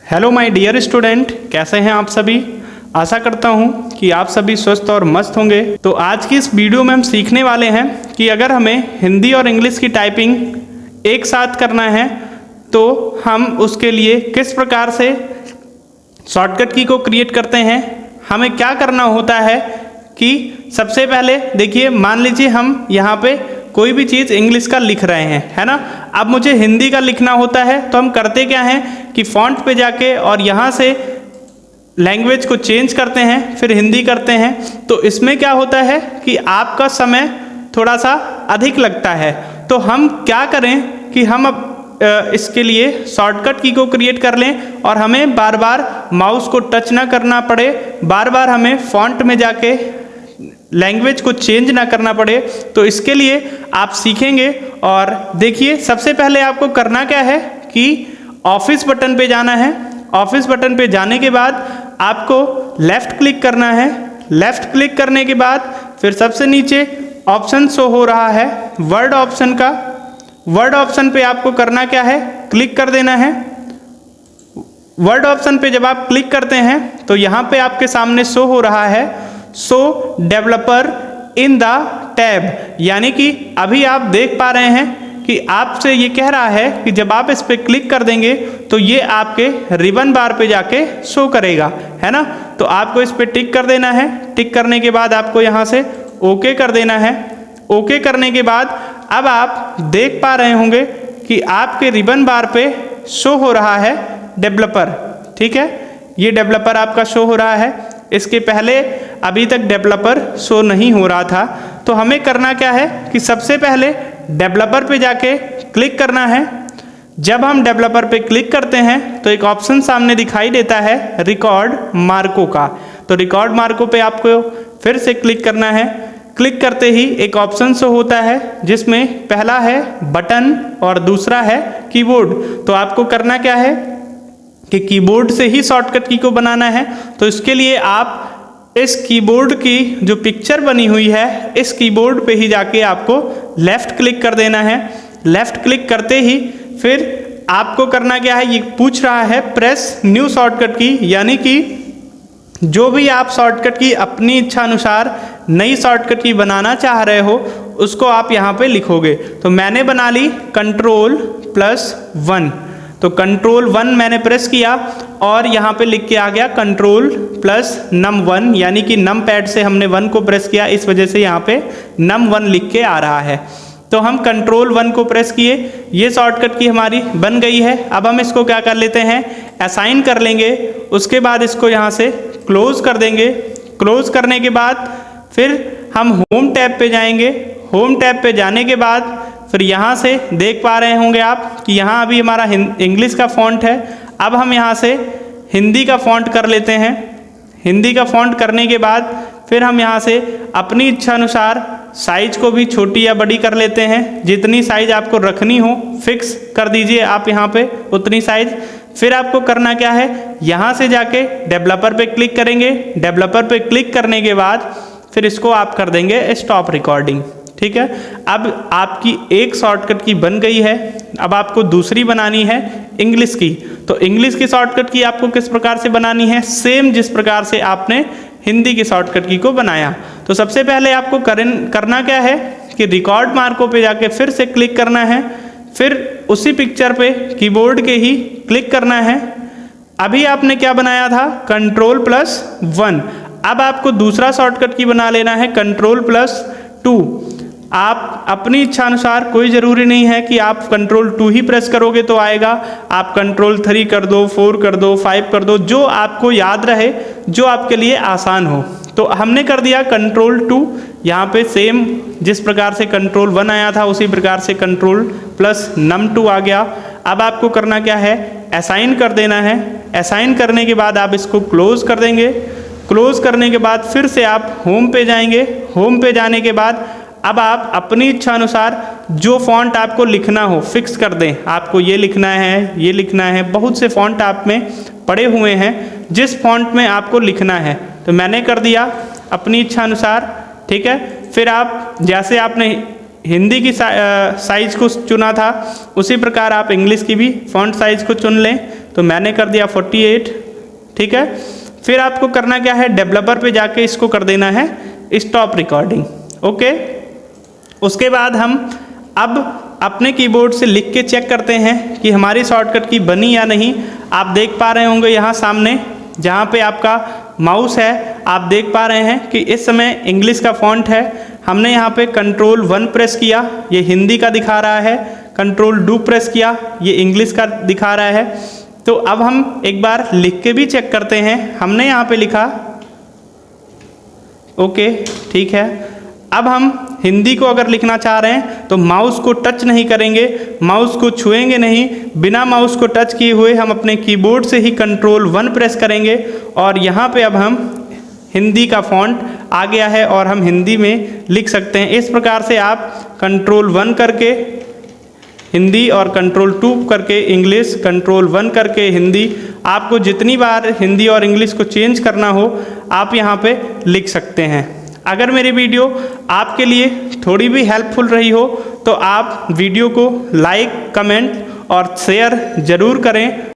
Hello my dear student, कैसे हैं आप सभी। आशा करता हूं कि आप सभी स्वस्थ और मस्त होंगे। तो आज की इस वीडियो में हम सीखने वाले हैं कि अगर हमें हिंदी और इंग्लिश की टाइपिंग एक साथ करना है तो हम उसके लिए किस प्रकार से शॉर्टकट की को क्रिएट करते हैं। हमें क्या करना होता है कि सबसे पहले देखिए, मान लीजिए हम यहाँ पे कोई भी चीज़ इंग्लिश का लिख रहे हैं, है ना। अब मुझे हिंदी का लिखना होता है तो हम करते क्या हैं कि फॉन्ट पे जाके और यहाँ से लैंग्वेज को चेंज करते हैं, फिर हिंदी करते हैं। तो इसमें क्या होता है कि आपका समय थोड़ा सा अधिक लगता है। तो हम क्या करें कि हम अब इसके लिए शॉर्टकट की को क्रिएट कर लें और हमें बार बार माउस को टच ना करना पड़े, बार बार हमें फॉन्ट में जाके लैंग्वेज को चेंज ना करना पड़े। तो इसके लिए आप सीखेंगे। और देखिए, सबसे पहले आपको करना क्या है कि ऑफिस बटन पे जाना है। ऑफिस बटन पे जाने के बाद आपको लेफ्ट क्लिक करना है। लेफ्ट क्लिक करने के बाद फिर सबसे नीचे ऑप्शन शो हो रहा है वर्ड ऑप्शन का। वर्ड ऑप्शन पे आपको करना क्या है, क्लिक कर देना है। वर्ड ऑप्शन पे जब आप क्लिक करते हैं तो यहाँ पे आपके सामने शो हो रहा है show developer in the tab, यानी कि अभी आप देख पा रहे हैं कि आपसे ये कह रहा है कि जब आप इस पे क्लिक कर देंगे तो ये आपके रिबन बार पे जाके शो करेगा, है ना। तो आपको इस पे टिक कर देना है। टिक करने के बाद आपको यहाँ से ओके कर देना है। ओके करने के बाद अब आप देख पा रहे होंगे कि आपके रिबन बार पे शो हो रहा है डेवलपर, ठीक है। ये डेवलपर आपका शो हो रहा है। इसके पहले अभी तक डेवलपर शो नहीं हो रहा था। तो हमें करना क्या है कि सबसे पहले डेवलपर पे जाके क्लिक करना है। जब हम डेवलपर पे क्लिक करते हैं तो एक ऑप्शन सामने दिखाई देता है रिकॉर्ड मार्को का। तो रिकॉर्ड मार्को पे आपको फिर से क्लिक करना है। क्लिक करते ही एक ऑप्शन शो होता है जिसमें पहला है बटन और दूसरा है कीबोर्ड। तो आपको करना क्या है कि कीबोर्ड से ही शॉर्टकट की को बनाना है। तो इसके लिए आप इस कीबोर्ड की जो पिक्चर बनी हुई है, इस कीबोर्ड पे ही जाके आपको लेफ्ट क्लिक कर देना है। लेफ्ट क्लिक करते ही फिर आपको करना क्या है, ये पूछ रहा है प्रेस न्यू शॉर्टकट की, यानी कि जो भी आप शॉर्टकट की अपनी इच्छा अनुसार नई शॉर्टकट की बनाना चाह रहे हो उसको आप यहाँ पे लिखोगे। तो मैंने बना ली Ctrl+1। तो Ctrl+1 मैंने प्रेस किया और यहाँ पे लिख के आ गया Ctrl+num1, यानी कि नम पैड से हमने 1 को प्रेस किया, इस वजह से यहाँ पे num1 लिख के आ रहा है। तो हम Ctrl+1 को प्रेस किए, ये शॉर्टकट की हमारी बन गई है। अब हम इसको क्या कर लेते हैं, असाइन कर लेंगे। उसके बाद इसको यहाँ से क्लोज कर देंगे। क्लोज करने के बाद फिर हम होम टैब पे जाएंगे। होम टैब पे जाने के बाद फिर यहाँ से देख पा रहे होंगे आप कि यहाँ अभी हमारा इंग्लिश का फॉन्ट है। अब हम यहाँ से हिंदी का फॉन्ट कर लेते हैं। हिंदी का फॉन्ट करने के बाद फिर हम यहाँ से अपनी इच्छा अनुसार साइज को भी छोटी या बड़ी कर लेते हैं। जितनी साइज आपको रखनी हो फिक्स कर दीजिए आप यहाँ पे उतनी साइज। फिर आपको करना क्या है, यहाँ से जाके डेवलपर पे क्लिक करेंगे। डेवलपर पे क्लिक करने के बाद फिर इसको आप कर देंगे स्टॉप रिकॉर्डिंग, ठीक है। अब आपकी एक शॉर्टकट की बन गई है। अब आपको दूसरी बनानी है इंग्लिश की। तो इंग्लिश की शॉर्टकट की आपको किस प्रकार से बनानी है, सेम जिस प्रकार से आपने हिंदी की शॉर्टकट की को बनाया। तो सबसे पहले आपको करना क्या है कि रिकॉर्ड मार्को पे जाके फिर से क्लिक करना है। फिर उसी पिक्चर पे कीबोर्ड के ही क्लिक करना है। अभी आपने क्या बनाया था, Ctrl+1। अब आपको दूसरा शॉर्टकट की बना लेना है Ctrl+2। आप अपनी इच्छा अनुसार, कोई ज़रूरी नहीं है कि आप Ctrl+2 ही प्रेस करोगे तो आएगा। आप Ctrl+3 कर दो, 4 कर दो, 5 कर दो, जो आपको याद रहे, जो आपके लिए आसान हो। तो हमने कर दिया Ctrl+2। यहाँ पे सेम जिस प्रकार से Ctrl+1 आया था उसी प्रकार से Ctrl+num2 आ गया। अब आपको करना क्या है, असाइन कर देना है। असाइन करने के बाद आप इसको क्लोज कर देंगे। क्लोज करने के बाद फिर से आप होम पे जाएंगे। होम पे जाने के बाद अब आप अपनी इच्छा अनुसार जो फॉन्ट आपको लिखना हो फिक्स कर दें। आपको ये लिखना है, ये लिखना है, बहुत से फॉन्ट आप में पड़े हुए हैं, जिस फॉन्ट में आपको लिखना है। तो मैंने कर दिया अपनी इच्छा अनुसार, ठीक है। फिर आप जैसे आपने हिंदी की साइज को चुना था उसी प्रकार आप इंग्लिश की भी फॉन्ट साइज को चुन लें। तो मैंने कर दिया 48, ठीक है। फिर आपको करना क्या है, डेवलपर पे जाके इसको कर देना है स्टॉप रिकॉर्डिंग, ओके। उसके बाद हम अब अपने कीबोर्ड से लिख के चेक करते हैं कि हमारी शॉर्टकट की बनी या नहीं। आप देख पा रहे होंगे यहाँ सामने जहाँ पे आपका माउस है, आप देख पा रहे हैं कि इस समय इंग्लिश का फॉन्ट है। हमने यहाँ पे कंट्रोल 1 प्रेस किया, ये हिंदी का दिखा रहा है। कंट्रोल 2 प्रेस किया, ये इंग्लिश का दिखा रहा है। तो अब हम एक बार लिख के भी चेक करते हैं। हमने यहाँ पे लिखा ओके, ठीक है। अब हम हिंदी को अगर लिखना चाह रहे हैं तो माउस को टच नहीं करेंगे, माउस को छुएंगे नहीं, बिना माउस को टच किए हुए हम अपने कीबोर्ड से ही कंट्रोल 1 प्रेस करेंगे और यहाँ पे अब हम हिंदी का फॉन्ट आ गया है और हम हिंदी में लिख सकते हैं। इस प्रकार से आप कंट्रोल 1 करके हिंदी और कंट्रोल 2 करके इंग्लिश, कंट्रोल 1 करके हिंदी, आपको जितनी बार हिंदी और इंग्लिश को चेंज करना हो आप यहाँ पे लिख सकते हैं। अगर मेरी वीडियो आपके लिए थोड़ी भी हेल्पफुल रही हो तो आप वीडियो को लाइक, कमेंट और शेयर ज़रूर करें।